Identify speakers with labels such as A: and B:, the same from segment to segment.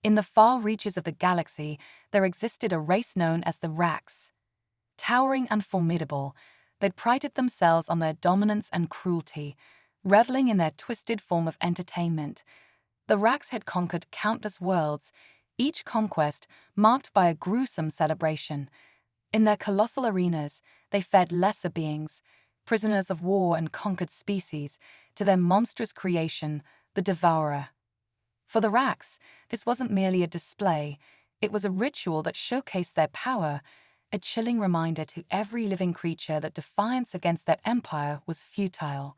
A: In the far reaches of the galaxy, there existed a race known as the Raks. Towering and formidable, they'd prided themselves on their dominance and cruelty, reveling in their twisted form of entertainment. The Raks had conquered countless worlds, each conquest marked by a gruesome celebration. In their colossal arenas, they fed lesser beings, prisoners of war and conquered species, to their monstrous creation, the Devourer. For the Raks, this wasn't merely a display, it was a ritual that showcased their power, a chilling reminder to every living creature that defiance against their empire was futile.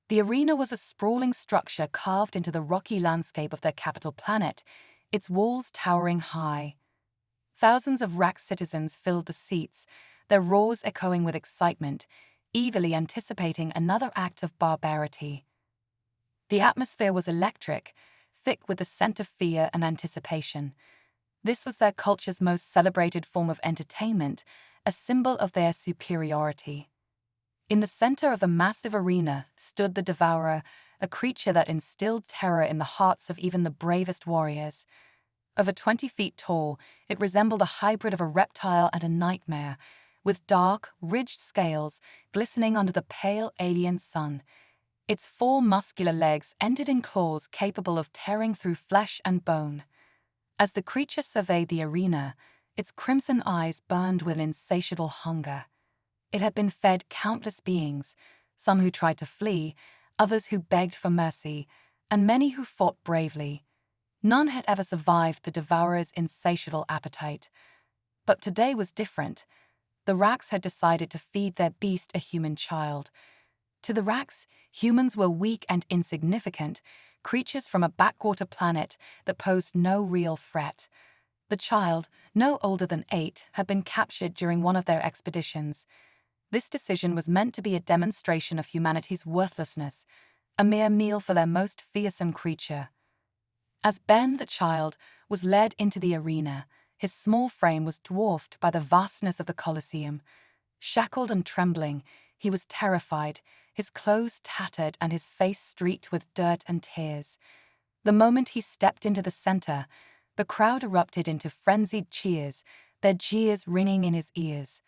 A: The arena was a sprawling structure carved into the rocky landscape of their capital planet, its walls towering high. Thousands of Rak citizens filled the seats, their roars echoing with excitement, eagerly anticipating another act of barbarity. The atmosphere was electric, thick with the scent of fear and anticipation. This was their culture's most celebrated form of entertainment, a symbol of their superiority. In the center of the massive arena stood the Devourer, a creature that instilled terror in the hearts of even the bravest warriors. Over 20 feet tall, it resembled a hybrid of a reptile and a nightmare, with dark, ridged scales glistening under the pale alien sun. Its 4 muscular legs ended in claws capable of tearing through flesh and bone. As the creature surveyed the arena, its crimson eyes burned with insatiable hunger. It had been fed countless beings, some who tried to flee, others who begged for mercy, and many who fought bravely. None had ever survived the Devourer's insatiable appetite. But today was different. The Raks had decided to feed their beast a human child. To the Raks, humans were weak and insignificant, creatures from a backwater planet that posed no real threat. The child, no older than 8, had been captured during one of their expeditions. This decision was meant to be a demonstration of humanity's worthlessness, a mere meal for their most fearsome creature. As Ben, the child, was led into the arena, his small frame was dwarfed by the vastness of the Colosseum. Shackled and trembling, he was terrified, his clothes tattered and his face streaked with dirt and tears. The moment he stepped into the center, the crowd erupted into frenzied cheers, their jeers ringing in his ears.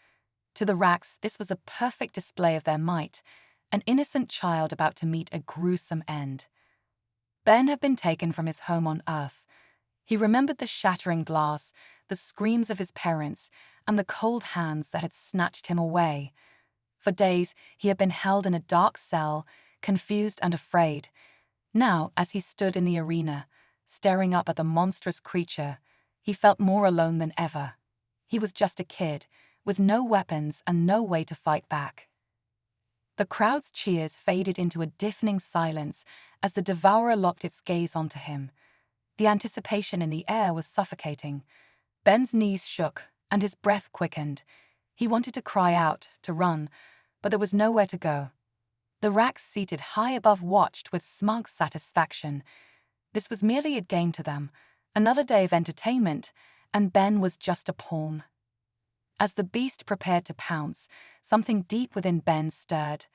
A: To the Raks, this was a perfect display of their might, an innocent child about to meet a gruesome end. Ben had been taken from his home on Earth. He remembered the shattering glass, the screams of his parents, and the cold hands that had snatched him away. For days, he had been held in a dark cell, confused and afraid. Now, as he stood in the arena, staring up at the monstrous creature, he felt more alone than ever. He was just a kid, with no weapons and no way to fight back. The crowd's cheers faded into a deafening silence as the Devourer locked its gaze onto him. The anticipation in the air was suffocating. Ben's knees shook, and his breath quickened. He wanted to cry out, to run, but there was nowhere to go. The Raks seated high above watched with smug satisfaction. This was merely a game to them, another day of entertainment, and Ben was just a pawn. As the beast prepared to pounce, something deep within Ben stirred,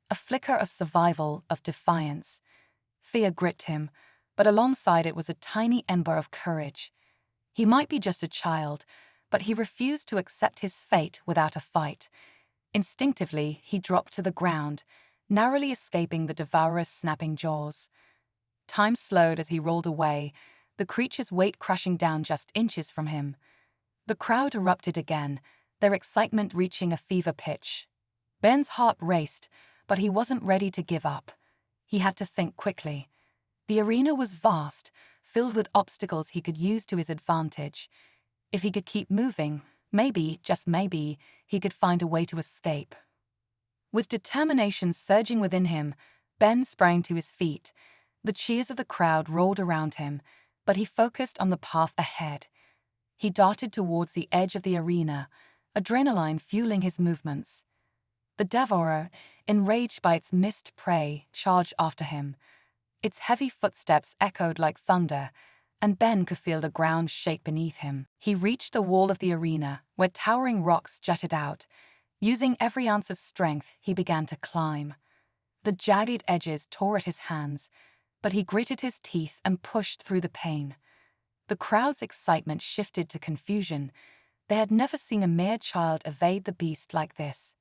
A: a flicker of survival, of defiance. Fear gripped him, but alongside it was a tiny ember of courage. He might be just a child, but he refused to accept his fate without a fight. Instinctively, he dropped to the ground, narrowly escaping the Devourer's snapping jaws. Time slowed as he rolled away, the creature's weight crashing down just inches from him. The crowd erupted again, their excitement reaching a fever pitch. Ben's heart raced, but he wasn't ready to give up. He had to think quickly. The arena was vast, filled with obstacles he could use to his advantage. If he could keep moving, maybe, just maybe, he could find a way to escape. With determination surging within him, Ben sprang to his feet. The cheers of the crowd rolled around him, but he focused on the path ahead. He darted towards the edge of the arena, adrenaline fueling his movements. The Devourer, enraged by its missed prey, charged after him. Its heavy footsteps echoed like thunder, and Ben could feel the ground shake beneath him. He reached the wall of the arena, where towering rocks jutted out. Using every ounce of strength, he began to climb. The jagged edges tore at his hands, but he gritted his teeth and pushed through the pain. The crowd's excitement shifted to confusion. They had never seen a mere child evade the beast like this.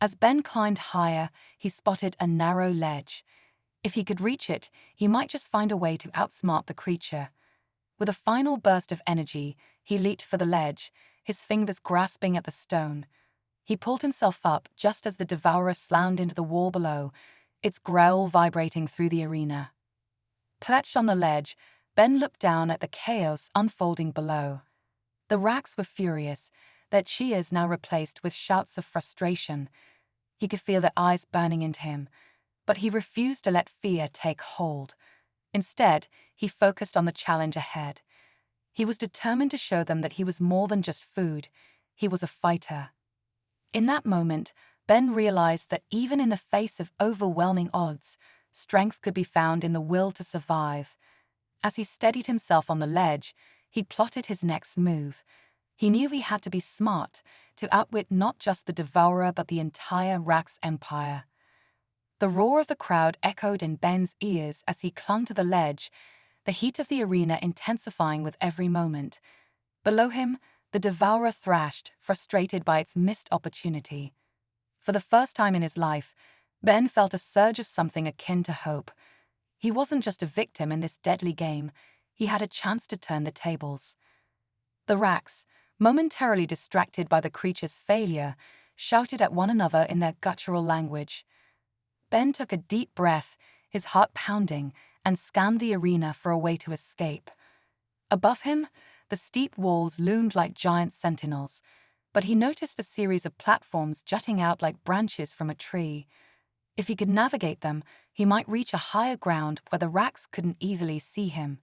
A: As Ben climbed higher, he spotted a narrow ledge. If he could reach it, he might just find a way to outsmart the creature. With a final burst of energy, he leaped for the ledge, his fingers grasping at the stone. He pulled himself up just as the devourer slammed into the wall below, its growl vibrating through the arena. Perched on the ledge, Ben looked down at the chaos unfolding below. The racks were furious, their cheers now replaced with shouts of frustration. He could feel their eyes burning into him, but he refused to let fear take hold. Instead, he focused on the challenge ahead. He was determined to show them that he was more than just food. He was a fighter. In that moment, Ben realized that even in the face of overwhelming odds, strength could be found in the will to survive. As he steadied himself on the ledge, he plotted his next move. He knew he had to be smart, to outwit not just the devourer but the entire Rax empire. The roar of the crowd echoed in Ben's ears as he clung to the ledge, the heat of the arena intensifying with every moment. Below him, the devourer thrashed, frustrated by its missed opportunity. For the first time in his life, Ben felt a surge of something akin to hope. He wasn't just a victim in this deadly game, he had a chance to turn the tables. The Rax, momentarily distracted by the creature's failure, shouted at one another in their guttural language. Ben took a deep breath, his heart pounding, and scanned the arena for a way to escape. Above him, the steep walls loomed like giant sentinels, but he noticed a series of platforms jutting out like branches from a tree. If he could navigate them, he might reach a higher ground where the Rax couldn't easily see him.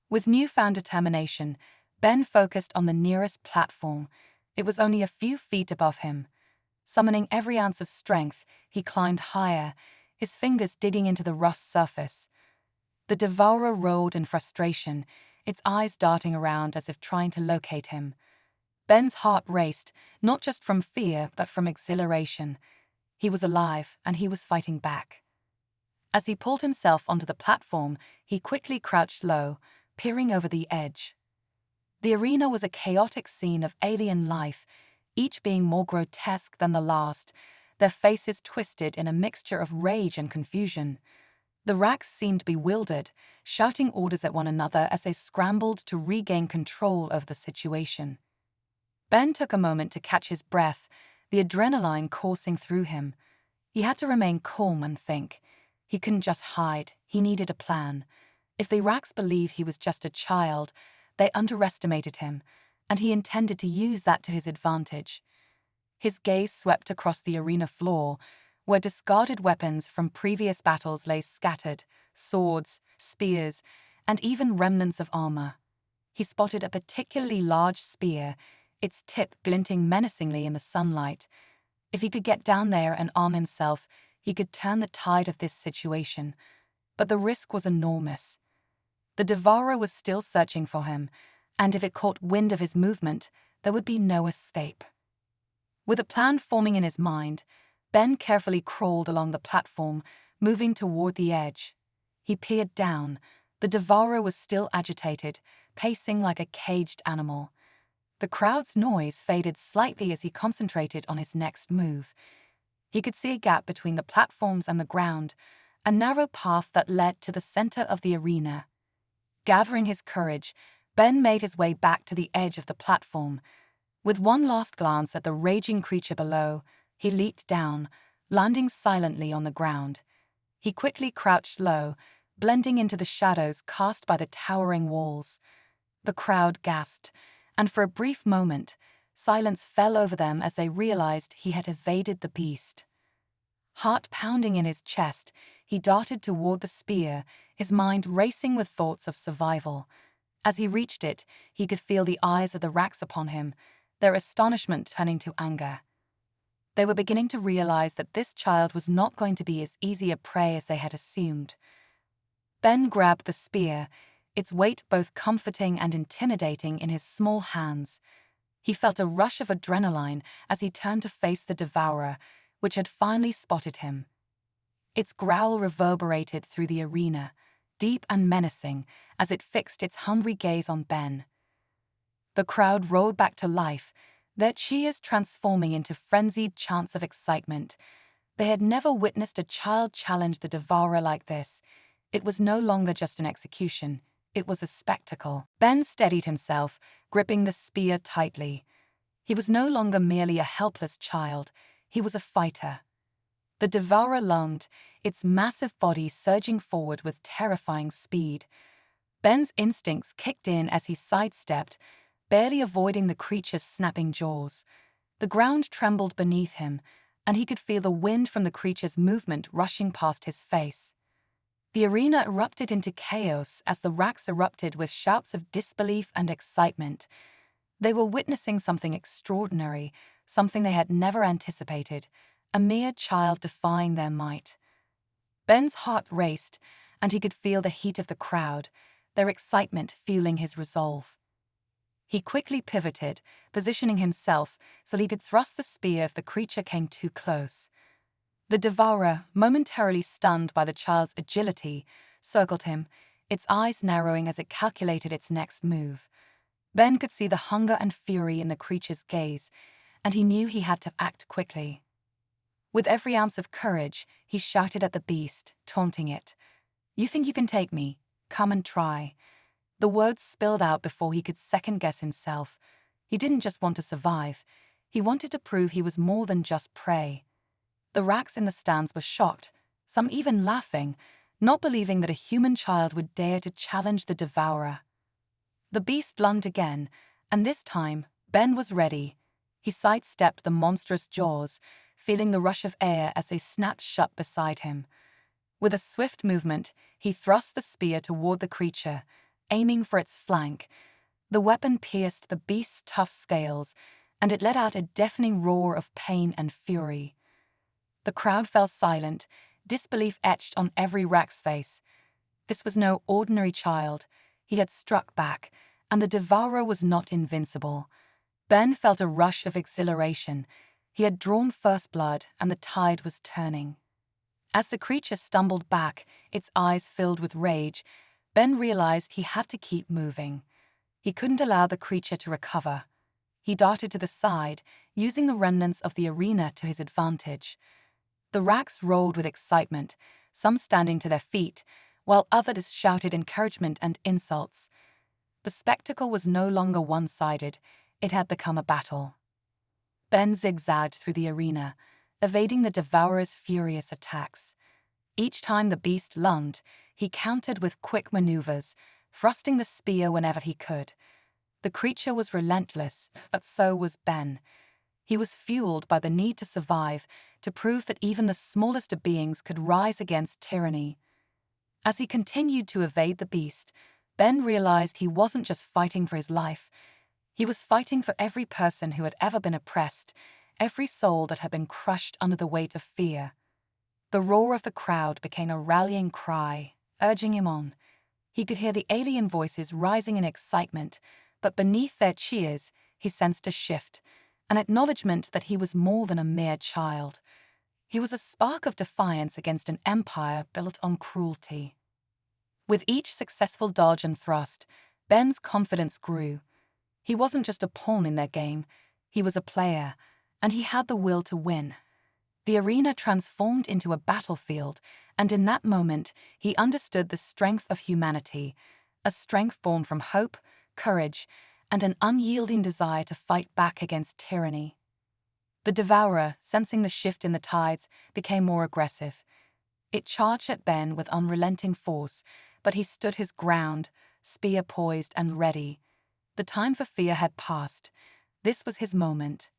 A: With newfound determination, Ben focused on the nearest platform. It was only a few feet above him. Summoning every ounce of strength, he climbed higher, his fingers digging into the rough surface. The devourer rolled in frustration, its eyes darting around as if trying to locate him. Ben's heart raced, not just from fear but from exhilaration. He was alive, and he was fighting back. As he pulled himself onto the platform, he quickly crouched low, peering over the edge. The arena was a chaotic scene of alien life, each being more grotesque than the last, their faces twisted in a mixture of rage and confusion. The Rax seemed bewildered, shouting orders at one another as they scrambled to regain control of the situation. Ben took a moment to catch his breath, the adrenaline coursing through him. He had to remain calm and think. He couldn't just hide, he needed a plan. If the Rax believed he was just a child, they underestimated him, and he intended to use that to his advantage. His gaze swept across the arena floor, where discarded weapons from previous battles lay scattered, swords, spears, and even remnants of armor. He spotted a particularly large spear, its tip glinting menacingly in the sunlight. If he could get down there and arm himself, he could turn the tide of this situation. But the risk was enormous. The devourer was still searching for him, and if it caught wind of his movement, there would be no escape. With a plan forming in his mind, Ben carefully crawled along the platform, moving toward the edge. He peered down. The devourer was still agitated, pacing like a caged animal. The crowd's noise faded slightly as he concentrated on his next move. He could see a gap between the platforms and the ground, a narrow path that led to the center of the arena. Gathering his courage, Ben made his way back to the edge of the platform. With one last glance at the raging creature below, he leaped down, landing silently on the ground. He quickly crouched low, blending into the shadows cast by the towering walls. The crowd gasped, and for a brief moment, silence fell over them as they realized he had evaded the beast. Heart pounding in his chest, he darted toward the spear, his mind racing with thoughts of survival. As he reached it, he could feel the eyes of the Rax upon him, their astonishment turning to anger. They were beginning to realize that this child was not going to be as easy a prey as they had assumed. Ben grabbed the spear, its weight both comforting and intimidating in his small hands. He felt a rush of adrenaline as he turned to face the devourer, which had finally spotted him. Its growl reverberated through the arena, deep and menacing as it fixed its hungry gaze on Ben. The crowd roared back to life, their cheers transforming into frenzied chants of excitement. They had never witnessed a child challenge the devourer like this. It was no longer just an execution, it was a spectacle. Ben steadied himself, gripping the spear tightly. He was no longer merely a helpless child, he was a fighter. The devourer lunged, its massive body surging forward with terrifying speed. Ben's instincts kicked in as he sidestepped, barely avoiding the creature's snapping jaws. The ground trembled beneath him, and he could feel the wind from the creature's movement rushing past his face. The arena erupted into chaos as the racks erupted with shouts of disbelief and excitement. They were witnessing something extraordinary, something they had never anticipated, a mere child defying their might. Ben's heart raced, and he could feel the heat of the crowd, their excitement fueling his resolve. He quickly pivoted, positioning himself so he could thrust the spear if the creature came too close. The devourer, momentarily stunned by the child's agility, circled him, its eyes narrowing as it calculated its next move. Ben could see the hunger and fury in the creature's gaze, and he knew he had to act quickly. With every ounce of courage, he shouted at the beast, taunting it. "You think you can take me? Come and try." The words spilled out before he could second-guess himself. He didn't just want to survive. He wanted to prove he was more than just prey. The racks in the stands were shocked, some even laughing, not believing that a human child would dare to challenge the devourer. The beast lunged again, and this time, Ben was ready. He sidestepped the monstrous jaws, feeling the rush of air as they snapped shut beside him. With a swift movement, he thrust the spear toward the creature, aiming for its flank. The weapon pierced the beast's tough scales, and it let out a deafening roar of pain and fury. The crowd fell silent, disbelief etched on every rack's face. This was no ordinary child. He had struck back, and the devourer was not invincible. Ben felt a rush of exhilaration. He had drawn first blood, and the tide was turning. As the creature stumbled back, its eyes filled with rage, Ben realized he had to keep moving. He couldn't allow the creature to recover. He darted to the side, using the remnants of the arena to his advantage. The racks rolled with excitement, some standing to their feet, while others shouted encouragement and insults. The spectacle was no longer one-sided, it had become a battle. Ben zigzagged through the arena, evading the devourer's furious attacks. Each time the beast lunged, he countered with quick maneuvers, thrusting the spear whenever he could. The creature was relentless, but so was Ben. He was fueled by the need to survive, to prove that even the smallest of beings could rise against tyranny. As he continued to evade the beast, Ben realized he wasn't just fighting for his life. He was fighting for every person who had ever been oppressed, every soul that had been crushed under the weight of fear. The roar of the crowd became a rallying cry, urging him on. He could hear the alien voices rising in excitement, but beneath their cheers, he sensed a shift, an acknowledgement that he was more than a mere child. He was a spark of defiance against an empire built on cruelty. With each successful dodge and thrust, Ben's confidence grew. He wasn't just a pawn in their game, he was a player, and he had the will to win. The arena transformed into a battlefield, and in that moment, he understood the strength of humanity, a strength born from hope, courage, and an unyielding desire to fight back against tyranny. The devourer, sensing the shift in the tides, became more aggressive. It charged at Ben with unrelenting force, but he stood his ground, spear poised and ready. The time for fear had passed. This was his moment.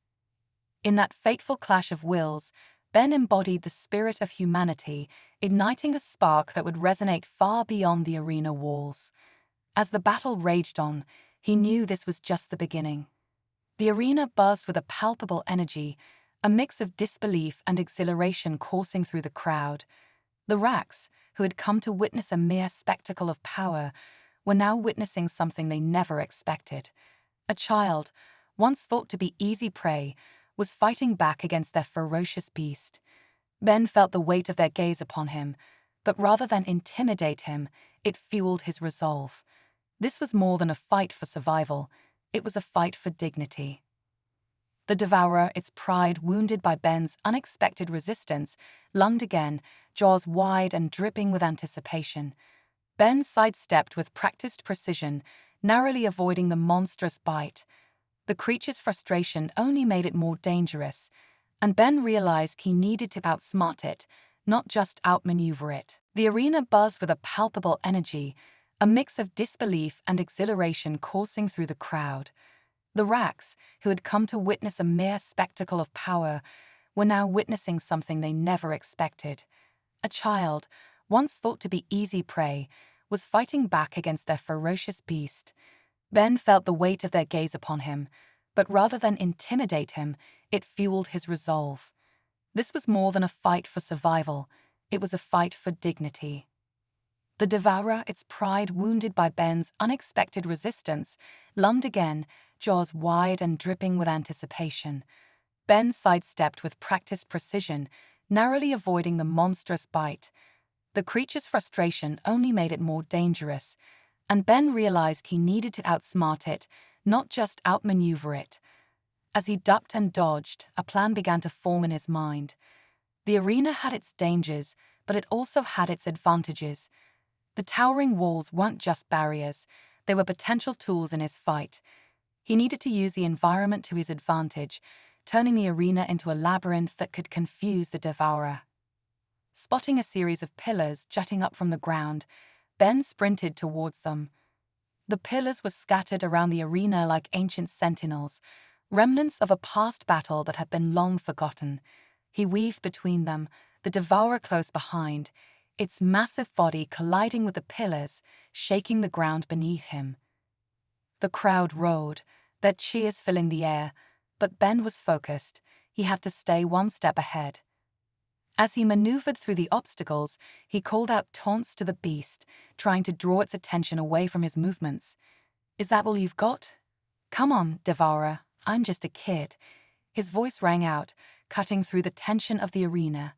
A: In that fateful clash of wills, Ben embodied the spirit of humanity, igniting a spark that would resonate far beyond the arena walls. As the battle raged on, he knew this was just the beginning. The arena buzzed with a palpable energy, a mix of disbelief and exhilaration coursing through the crowd. The racks, who had come to witness a mere spectacle of power, were now witnessing something they never expected. A child, once thought to be easy prey, was fighting back against their ferocious beast. Ben felt the weight of their gaze upon him, but rather than intimidate him, it fueled his resolve. This was more than a fight for survival, it was a fight for dignity. The devourer, its pride wounded by Ben's unexpected resistance, lunged again, jaws wide and dripping with anticipation. Ben sidestepped with practiced precision, narrowly avoiding the monstrous bite. The creature's frustration only made it more dangerous, and Ben realized he needed to outsmart it, not just outmaneuver it. The arena buzzed with a palpable energy, a mix of disbelief and exhilaration coursing through the crowd. The Racks, who had come to witness a mere spectacle of power, were now witnessing something they never expected. A child, once thought to be easy prey, was fighting back against their ferocious beast. Ben felt the weight of their gaze upon him, but rather than intimidate him, it fueled his resolve. This was more than a fight for survival, it was a fight for dignity. The devourer, its pride wounded by Ben's unexpected resistance, lunged again, jaws wide and dripping with anticipation. Ben sidestepped with practiced precision, narrowly avoiding the monstrous bite. The creature's frustration only made it more dangerous, and Ben realized he needed to outsmart it, not just outmaneuver it. As he ducked and dodged, a plan began to form in his mind. The arena had its dangers, but it also had its advantages. The towering walls weren't just barriers, they were potential tools in his fight. He needed to use the environment to his advantage, turning the arena into a labyrinth that could confuse the devourer. Spotting a series of pillars jutting up from the ground, Ben sprinted towards them. The pillars were scattered around the arena like ancient sentinels, remnants of a past battle that had been long forgotten. He weaved between them, the devourer close behind, its massive body colliding with the pillars, shaking the ground beneath him. The crowd roared, their cheers filling the air, but Ben was focused. He had to stay one step ahead. As he maneuvered through the obstacles, he called out taunts to the beast, trying to draw its attention away from his movements. "Is that all you've got? Come on, devourer, I'm just a kid." His voice rang out, cutting through the tension of the arena.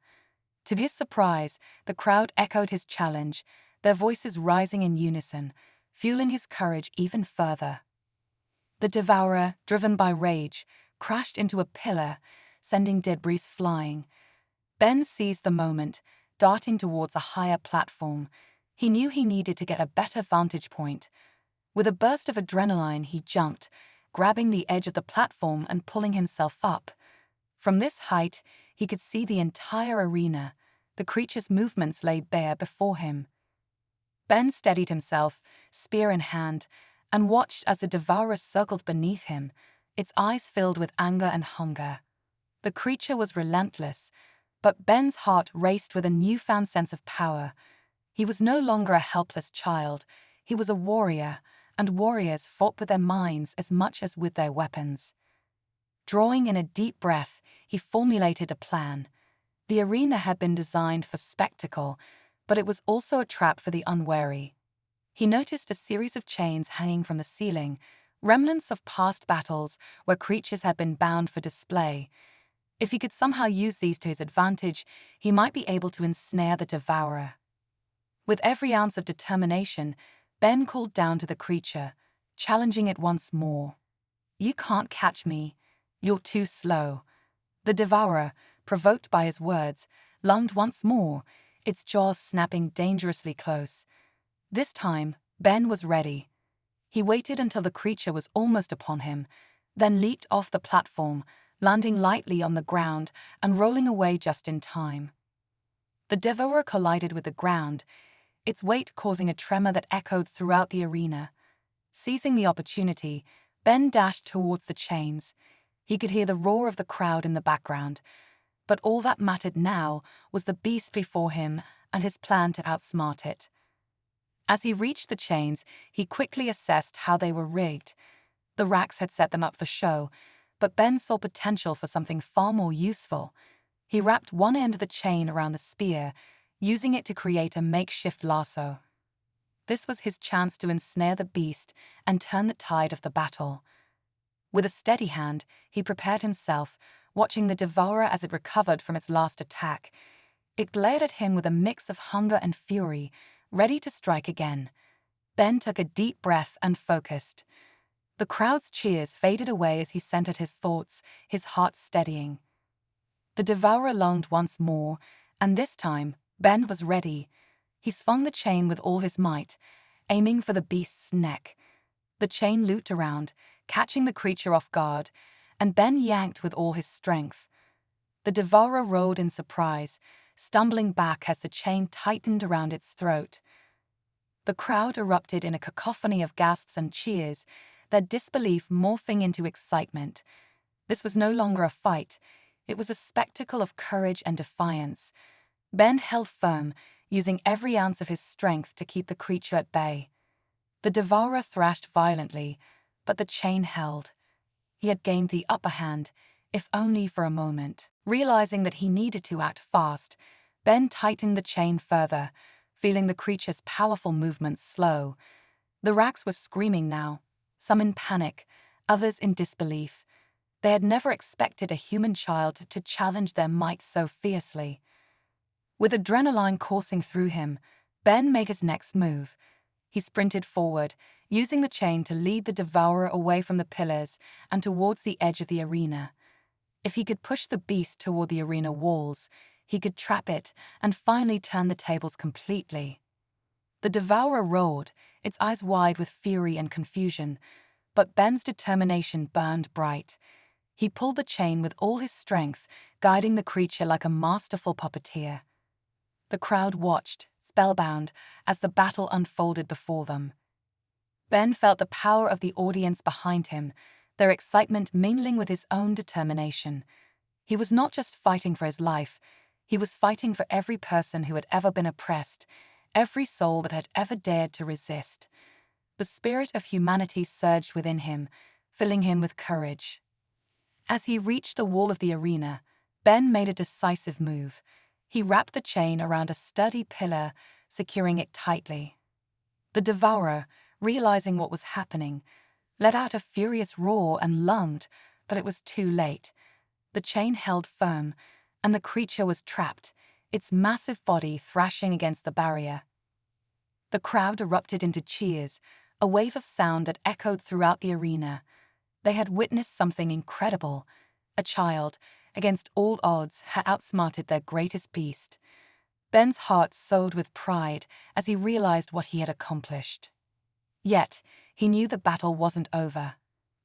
A: To his surprise, the crowd echoed his challenge, their voices rising in unison, fueling his courage even further. The devourer, driven by rage, crashed into a pillar, sending debris flying. Ben seized the moment, darting towards a higher platform. He knew he needed to get a better vantage point. With a burst of adrenaline, he jumped, grabbing the edge of the platform and pulling himself up. From this height, he could see the entire arena, the creature's movements laid bare before him. Ben steadied himself, spear in hand, and watched as the devourer circled beneath him, its eyes filled with anger and hunger. The creature was relentless, but Ben's heart raced with a newfound sense of power. He was no longer a helpless child, he was a warrior, and warriors fought with their minds as much as with their weapons. Drawing in a deep breath, he formulated a plan. The arena had been designed for spectacle, but it was also a trap for the unwary. He noticed a series of chains hanging from the ceiling, remnants of past battles where creatures had been bound for display. If he could somehow use these to his advantage, he might be able to ensnare the devourer. With every ounce of determination, Ben called down to the creature, challenging it once more. "You can't catch me. You're too slow." The devourer, provoked by his words, lunged once more, its jaws snapping dangerously close. This time, Ben was ready. He waited until the creature was almost upon him, then leaped off the platform, landing lightly on the ground and rolling away just in time. The devourer collided with the ground, its weight causing a tremor that echoed throughout the arena. Seizing the opportunity, Ben dashed towards the chains. He could hear the roar of the crowd in the background, but all that mattered now was the beast before him and his plan to outsmart it. As he reached the chains, he quickly assessed how they were rigged. The Racks had set them up for show, but Ben saw potential for something far more useful. He wrapped one end of the chain around the spear, using it to create a makeshift lasso. This was his chance to ensnare the beast and turn the tide of the battle. With a steady hand, he prepared himself, watching the devourer as it recovered from its last attack. It glared at him with a mix of hunger and fury, ready to strike again. Ben took a deep breath and focused. The crowd's cheers faded away as he centered his thoughts, his heart steadying. The devourer lunged once more, and this time, Ben was ready. He swung the chain with all his might, aiming for the beast's neck. The chain looped around, catching the creature off guard, and Ben yanked with all his strength. The devourer rolled in surprise, stumbling back as the chain tightened around its throat. The crowd erupted in a cacophony of gasps and cheers, their disbelief morphing into excitement. This was no longer a fight. It was a spectacle of courage and defiance. Ben held firm, using every ounce of his strength to keep the creature at bay. The devourer thrashed violently, but the chain held. He had gained the upper hand, if only for a moment. Realizing that he needed to act fast, Ben tightened the chain further, feeling the creature's powerful movements slow. The racks were screaming now, some in panic, others in disbelief. They had never expected a human child to challenge their might so fiercely. With adrenaline coursing through him, Ben made his next move. He sprinted forward, using the chain to lead the devourer away from the pillars and towards the edge of the arena. If he could push the beast toward the arena walls, he could trap it and finally turn the tables completely. The devourer roared, its eyes wide with fury and confusion, but Ben's determination burned bright. He pulled the chain with all his strength, guiding the creature like a masterful puppeteer. The crowd watched, spellbound, as the battle unfolded before them. Ben felt the power of the audience behind him, their excitement mingling with his own determination. He was not just fighting for his life, he was fighting for every person who had ever been oppressed, every soul that had ever dared to resist. The spirit of humanity surged within him, filling him with courage. As he reached the wall of the arena, Ben made a decisive move. He wrapped the chain around a sturdy pillar, securing it tightly. The devourer, realizing what was happening, let out a furious roar and lunged, but it was too late. The chain held firm, and the creature was trapped, its massive body thrashing against the barrier. The crowd erupted into cheers, a wave of sound that echoed throughout the arena. They had witnessed something incredible. A child, against all odds, had outsmarted their greatest beast. Ben's heart soared with pride as he realized what he had accomplished. Yet, he knew the battle wasn't over.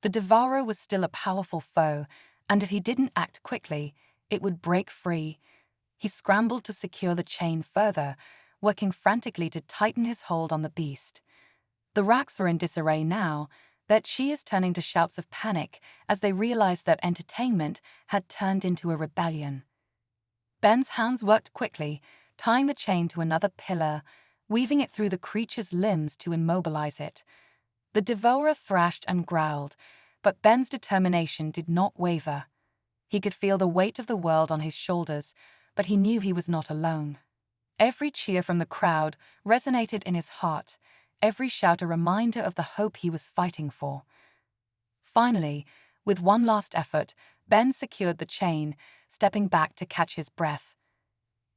A: The devourer was still a powerful foe, and if he didn't act quickly, it would break free. He scrambled to secure the chain further, working frantically to tighten his hold on the beast. The racks were in disarray now, their cheers turning to shouts of panic as they realized that entertainment had turned into a rebellion. Ben's hands worked quickly, tying the chain to another pillar, weaving it through the creature's limbs to immobilize it. The devourer thrashed and growled, but Ben's determination did not waver. He could feel the weight of the world on his shoulders, but he knew he was not alone. Every cheer from the crowd resonated in his heart, every shout a reminder of the hope he was fighting for. Finally, with one last effort, Ben secured the chain, stepping back to catch his breath.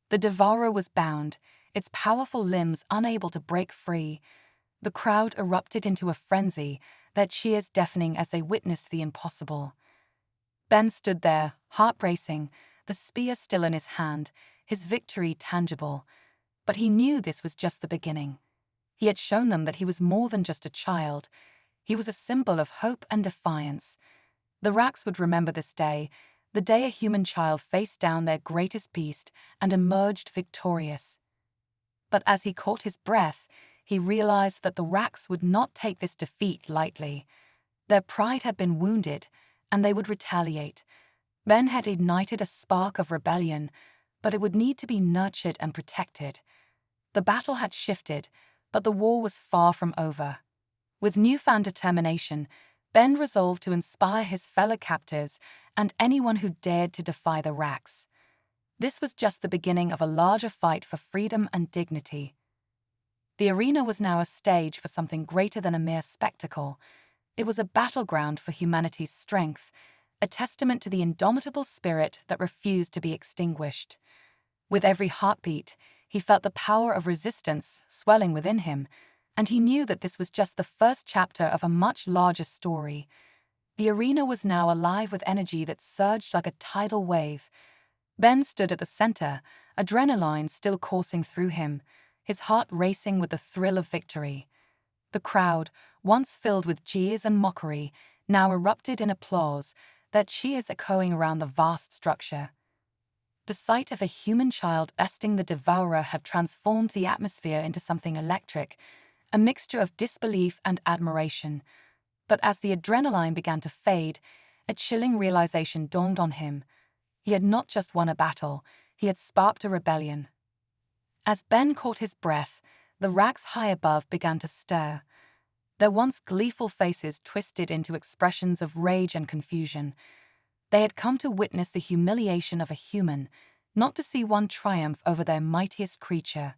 A: The devourer was bound, its powerful limbs unable to break free. The crowd erupted into a frenzy, their cheers deafening as they witnessed the impossible. Ben stood there, heart racing, the spear still in his hand, his victory tangible. But he knew this was just the beginning. He had shown them that he was more than just a child. He was a symbol of hope and defiance. The racks would remember this day, the day a human child faced down their greatest beast and emerged victorious. But as he caught his breath, he realized that the racks would not take this defeat lightly. Their pride had been wounded, and they would retaliate. Ben had ignited a spark of rebellion, but it would need to be nurtured and protected. The battle had shifted, but the war was far from over. With newfound determination, Ben resolved to inspire his fellow captives and anyone who dared to defy the racks. This was just the beginning of a larger fight for freedom and dignity. The arena was now a stage for something greater than a mere spectacle. It was a battleground for humanity's strength, a testament to the indomitable spirit that refused to be extinguished. With every heartbeat, He felt the power of resistance swelling within him, and he knew that this was just the first chapter of a much larger story. The arena was now alive with energy that surged like a tidal wave. Ben stood at the center, adrenaline still coursing through him, his heart racing with the thrill of victory. The crowd, once filled with jeers and mockery, now erupted in applause, their cheers echoing around the vast structure. The sight of a human child besting the devourer had transformed the atmosphere into something electric, a mixture of disbelief and admiration. But as the adrenaline began to fade, a chilling realization dawned on him. He had not just won a battle, he had sparked a rebellion. As Ben caught his breath, the racks high above began to stir. Their once gleeful faces twisted into expressions of rage and confusion. They had come to witness the humiliation of a human, not to see one triumph over their mightiest creature.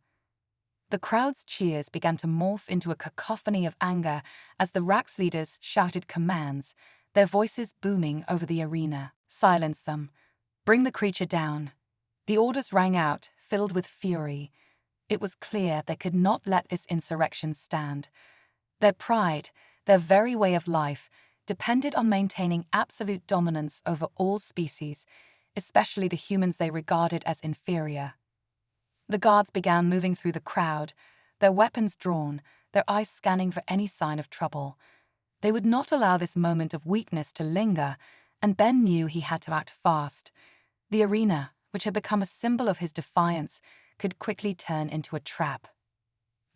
A: The crowd's cheers began to morph into a cacophony of anger as the rack's leaders shouted commands, their voices booming over the arena. "Silence them. Bring the creature down." The orders rang out, filled with fury. It was clear they could not let this insurrection stand. Their pride, their very way of life, depended on maintaining absolute dominance over all species, especially the humans they regarded as inferior. The guards began moving through the crowd, their weapons drawn, their eyes scanning for any sign of trouble. They would not allow this moment of weakness to linger, and Ben knew he had to act fast. The arena, which had become a symbol of his defiance, could quickly turn into a trap.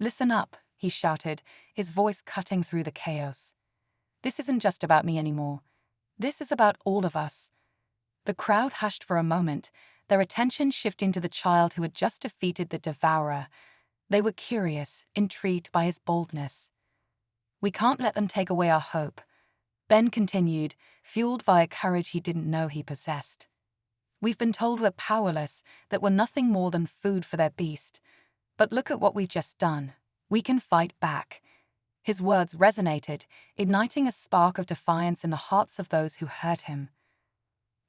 A: "Listen up," he shouted, his voice cutting through the chaos. "This isn't just about me anymore. This is about all of us." The crowd hushed for a moment, their attention shifting to the child who had just defeated the devourer. They were curious, intrigued by his boldness. "We can't let them take away our hope," Ben continued, fueled by a courage he didn't know he possessed. "We've been told we're powerless, that we're nothing more than food for their beast. But look at what we've just done. We can fight back." His words resonated, igniting a spark of defiance in the hearts of those who heard him.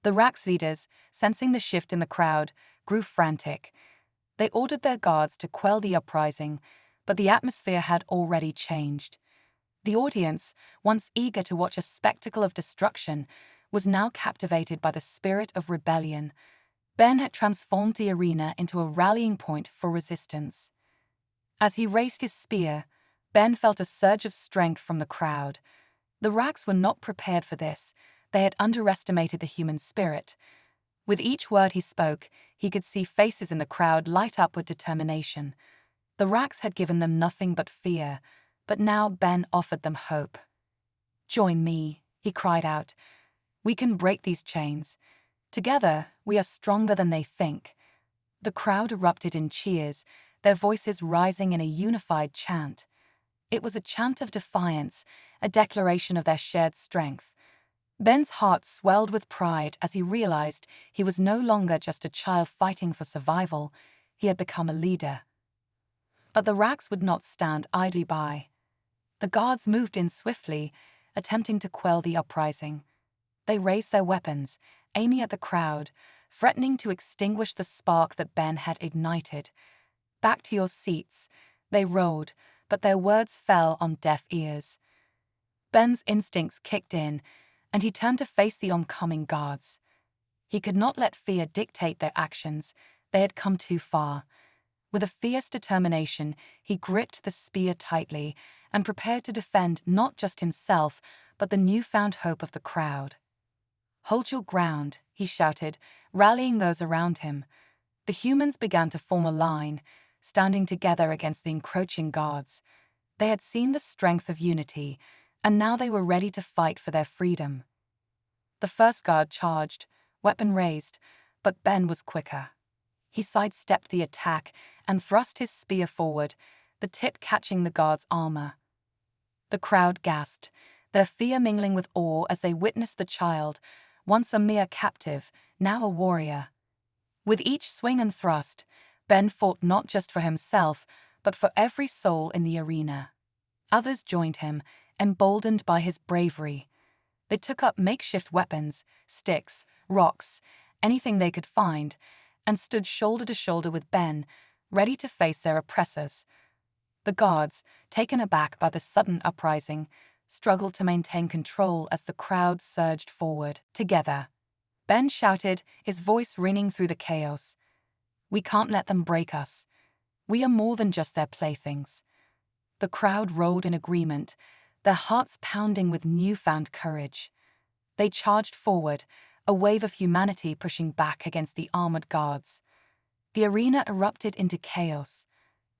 A: The rack's leaders, sensing the shift in the crowd, grew frantic. They ordered their guards to quell the uprising, but the atmosphere had already changed. The audience, once eager to watch a spectacle of destruction, was now captivated by the spirit of rebellion. Ben had transformed the arena into a rallying point for resistance. As he raised his spear, Ben felt a surge of strength from the crowd. The racks were not prepared for this. They had underestimated the human spirit. With each word he spoke, he could see faces in the crowd light up with determination. The racks had given them nothing but fear, but now Ben offered them hope. "Join me," he cried out. "We can break these chains. Together, we are stronger than they think." The crowd erupted in cheers, their voices rising in a unified chant. It was a chant of defiance, a declaration of their shared strength. Ben's heart swelled with pride as he realized he was no longer just a child fighting for survival, he had become a leader. But the racks would not stand idly by. The guards moved in swiftly, attempting to quell the uprising. They raised their weapons, aiming at the crowd, threatening to extinguish the spark that Ben had ignited. "Back to your seats," they roared, but their words fell on deaf ears. Ben's instincts kicked in, and he turned to face the oncoming guards. He could not let fear dictate their actions. They had come too far. With a fierce determination, he gripped the spear tightly and prepared to defend not just himself, but the newfound hope of the crowd. "Hold your ground," he shouted, rallying those around him. The humans began to form a line, standing together against the encroaching guards. They had seen the strength of unity, and now they were ready to fight for their freedom. The first guard charged, weapon raised, but Ben was quicker. He sidestepped the attack and thrust his spear forward, the tip catching the guard's armor. The crowd gasped, their fear mingling with awe as they witnessed the child, once a mere captive, now a warrior. With each swing and thrust, Ben fought not just for himself, but for every soul in the arena. Others joined him, emboldened by his bravery. They took up makeshift weapons, sticks, rocks, anything they could find, and stood shoulder to shoulder with Ben, ready to face their oppressors. The guards, taken aback by the sudden uprising, struggled to maintain control as the crowd surged forward. Together, Ben shouted, his voice ringing through the chaos. "We can't let them break us. We are more than just their playthings." The crowd roared in agreement, their hearts pounding with newfound courage. They charged forward, a wave of humanity pushing back against the armored guards. The arena erupted into chaos.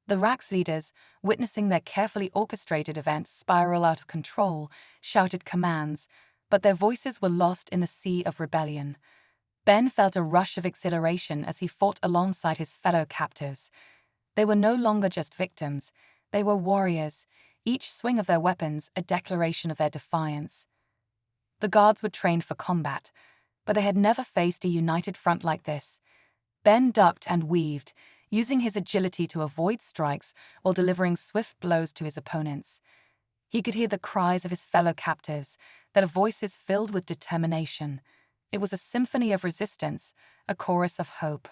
A: The Rax leaders, witnessing their carefully orchestrated event spiral out of control, shouted commands, but their voices were lost in the sea of rebellion. Ben felt a rush of exhilaration as he fought alongside his fellow captives. They were no longer just victims, they were warriors, each swing of their weapons a declaration of their defiance. The guards were trained for combat, but they had never faced a united front like this. Ben ducked and weaved, using his agility to avoid strikes while delivering swift blows to his opponents. He could hear the cries of his fellow captives, their voices filled with determination. It was a symphony of resistance, a chorus of hope.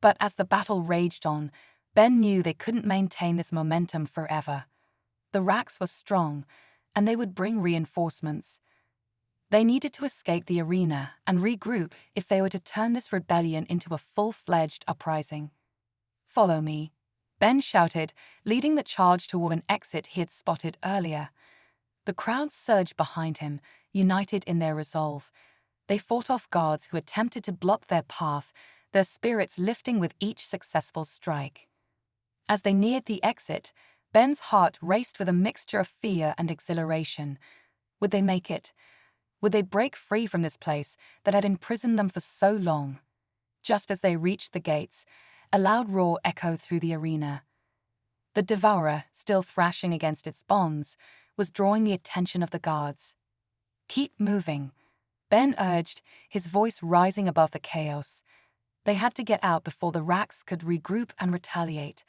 A: But as the battle raged on, Ben knew they couldn't maintain this momentum forever. The Rax was strong, and they would bring reinforcements. They needed to escape the arena and regroup if they were to turn this rebellion into a full-fledged uprising. "Follow me," Ben shouted, leading the charge toward an exit he had spotted earlier. The crowd surged behind him, united in their resolve. They fought off guards who attempted to block their path, their spirits lifting with each successful strike. As they neared the exit, Ben's heart raced with a mixture of fear and exhilaration. Would they make it? Would they break free from this place that had imprisoned them for so long? Just as they reached the gates, a loud roar echoed through the arena. The devourer, still thrashing against its bonds, was drawing the attention of the guards. "Keep moving," Ben urged, his voice rising above the chaos. They had to get out before the Rax could regroup and retaliate.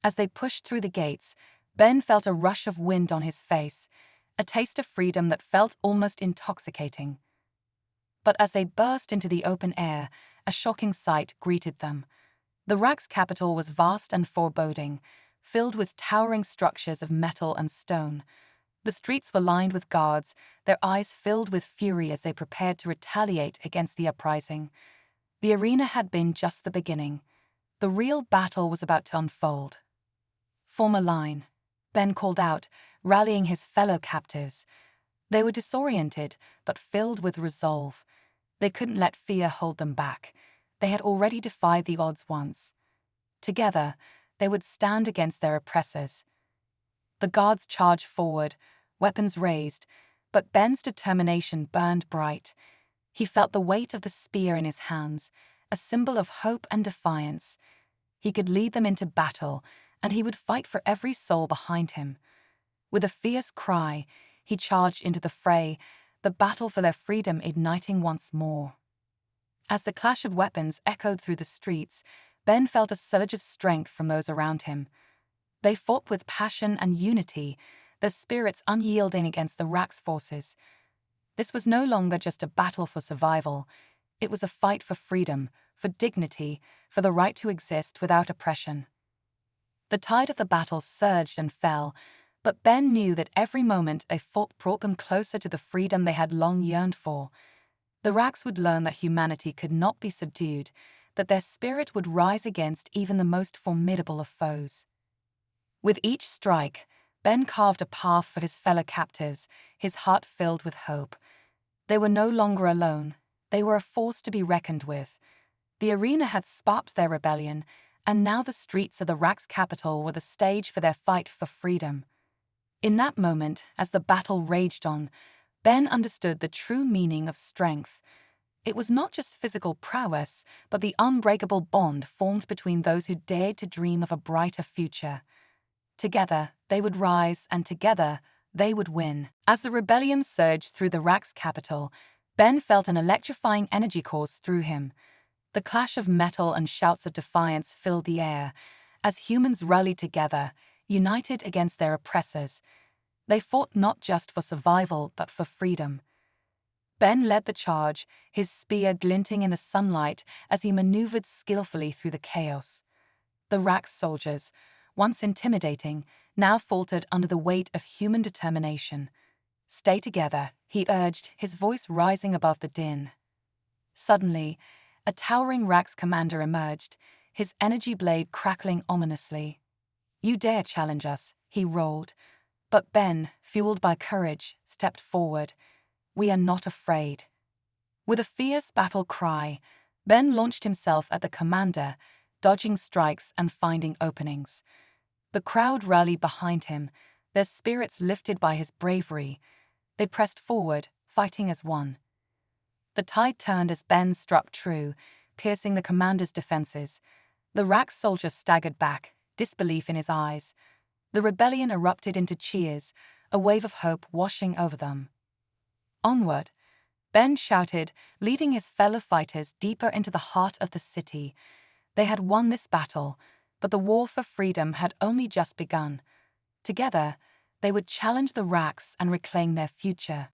A: As they pushed through the gates, Ben felt a rush of wind on his face, a taste of freedom that felt almost intoxicating. But as they burst into the open air, a shocking sight greeted them. The Rax capital was vast and foreboding, filled with towering structures of metal and stone. The streets were lined with guards, their eyes filled with fury as they prepared to retaliate against the uprising. The arena had been just the beginning. The real battle was about to unfold. "Form a line," Ben called out, rallying his fellow captives. They were disoriented, but filled with resolve. They couldn't let fear hold them back. They had already defied the odds once. Together, they would stand against their oppressors. The guards charged forward, weapons raised, but Ben's determination burned bright. He felt the weight of the spear in his hands, a symbol of hope and defiance. He could lead them into battle, and he would fight for every soul behind him. With a fierce cry, he charged into the fray, the battle for their freedom igniting once more. As the clash of weapons echoed through the streets, Ben felt a surge of strength from those around him. They fought with passion and unity, their spirits unyielding against the Rax forces. This was no longer just a battle for survival. It was a fight for freedom, for dignity, for the right to exist without oppression. The tide of the battle surged and fell, but Ben knew that every moment they fought brought them closer to the freedom they had long yearned for. The Rax would learn that humanity could not be subdued, that their spirit would rise against even the most formidable of foes. With each strike, Ben carved a path for his fellow captives, his heart filled with hope. They were no longer alone. They were a force to be reckoned with. The arena had sparked their rebellion, and now the streets of the Rax capital were the stage for their fight for freedom. In that moment, as the battle raged on, Ben understood the true meaning of strength. It was not just physical prowess, but the unbreakable bond formed between those who dared to dream of a brighter future. Together, they would rise, and together, they would win. As the rebellion surged through the Rax capital, Ben felt an electrifying energy course through him. The clash of metal and shouts of defiance filled the air. As humans rallied together, united against their oppressors, they fought not just for survival, but for freedom. Ben led the charge, his spear glinting in the sunlight as he maneuvered skillfully through the chaos. The Rax soldiers, once intimidating, now faltered under the weight of human determination. "Stay together," he urged, his voice rising above the din. Suddenly, a towering Rax commander emerged, his energy blade crackling ominously. "You dare challenge us," he roared. But Ben, fueled by courage, stepped forward. "We are not afraid." With a fierce battle cry, Ben launched himself at the commander, dodging strikes and finding openings. The crowd rallied behind him, their spirits lifted by his bravery. They pressed forward, fighting as one. The tide turned as Ben struck true, piercing the commander's defenses. The Rax soldier staggered back, disbelief in his eyes. The rebellion erupted into cheers, a wave of hope washing over them. "Onward!" Ben shouted, leading his fellow fighters deeper into the heart of the city. They had won this battle, but the war for freedom had only just begun. Together, they would challenge the Rax and reclaim their future.